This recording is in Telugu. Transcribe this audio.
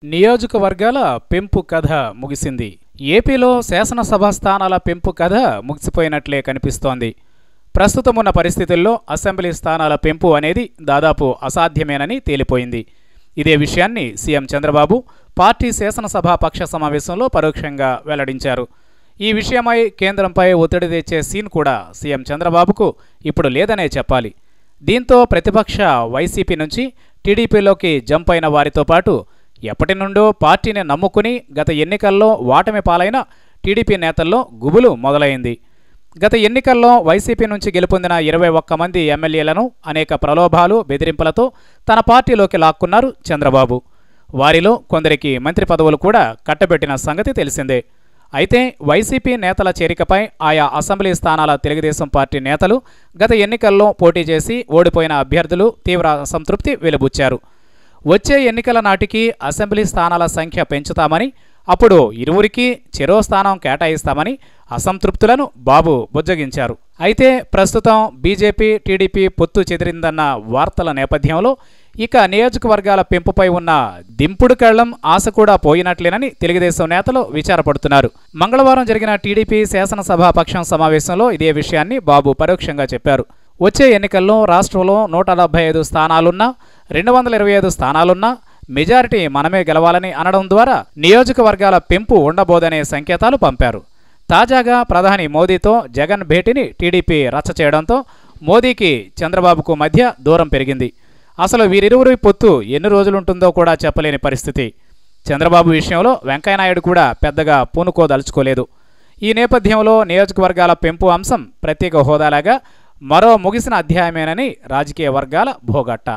నియోజకవర్గాల పెంపు కథ ముగిసింది. ఏపీలో శాసనసభ స్థానాల పెంపు కథ ముగిసిపోయినట్లే కనిపిస్తోంది. ప్రస్తుతమున్న పరిస్థితుల్లో అసెంబ్లీ స్థానాల పెంపు అనేది దాదాపు అసాధ్యమేనని తేలిపోయింది. ఇదే విషయాన్ని సీఎం చంద్రబాబు పార్టీ శాసనసభ పక్ష సమావేశంలో పరోక్షంగా వెల్లడించారు. ఈ విషయమై కేంద్రంపై ఒత్తిడి తెచ్చే సీన్ కూడా సీఎం చంద్రబాబుకు ఇప్పుడు లేదనే చెప్పాలి. దీంతో ప్రతిపక్ష వైసీపీ నుంచి టీడీపీలోకి జంప్ అయిన వారితో పాటు ఎప్పటి నుండో పార్టీని నమ్ముకుని గత ఎన్నికల్లో ఓటమి పాలైన టీడీపీ నేతల్లో గుబులు మొదలైంది. గత ఎన్నికల్లో వైసీపీ నుంచి గెలుపొందిన 21 మంది ఎమ్మెల్యేలను అనేక ప్రలోభాలు, బెదిరింపులతో తన పార్టీలోకి లాక్కున్నారు చంద్రబాబు. వారిలో కొందరికి మంత్రి పదవులు కూడా కట్టబెట్టిన సంగతి తెలిసిందే. అయితే వైసీపీ నేతల చేరికపై ఆయా అసెంబ్లీ స్థానాల తెలుగుదేశం పార్టీ నేతలు గత ఎన్నికల్లో పోటీ చేసి ఓడిపోయిన అభ్యర్థులు తీవ్ర అసంతృప్తి వెలిబుచ్చారు. వచ్చే ఎన్నికల నాటికి అసెంబ్లీ స్థానాల సంఖ్య పెంచుతామని, అప్పుడు ఇరువురికి చెరో స్థానం కేటాయిస్తామని అసంతృప్తులను బాబు బుజ్జగించారు. అయితే ప్రస్తుతం బీజేపీ, టీడీపీ పొత్తు చెదిరిందన్న వార్తల నేపథ్యంలో ఇక నియోజకవర్గాల పెంపుపై ఉన్న దింపుడు కళ్లం ఆశ కూడా పోయినట్లేనని తెలుగుదేశం నేతలు విచారపడుతున్నారు. మంగళవారం జరిగిన టీడీపీ శాసనసభ పక్షం సమావేశంలో ఇదే విషయాన్ని బాబు పరోక్షంగా చెప్పారు. వచ్చే ఎన్నికల్లో రాష్ట్రంలో 175 స్థానాలున్నా, 225 స్థానాలున్నా మెజారిటీ మనమే గెలవాలని అనడం ద్వారా నియోజకవర్గాల పెంపు ఉండబోదనే సంకేతాలు పంపారు. తాజాగా ప్రధాని మోదీతో జగన్ భేటీని టీడీపీ రచ్చ చేయడంతో మోదీకి చంద్రబాబుకు మధ్య దూరం పెరిగింది. అసలు వీరిరువురి పొత్తు ఎన్ని రోజులుంటుందో కూడా చెప్పలేని పరిస్థితి. చంద్రబాబు విషయంలో వెంకయ్యనాయుడు కూడా పెద్దగా పూనుకోదలుచుకోలేదు. ఈ నేపథ్యంలో నియోజకవర్గాల పెంపు అంశం ప్రత్యేక హోదాలాగా మరో ముగిసిన అధ్యాయమేనని రాజకీయ వర్గాల భోగట్ట.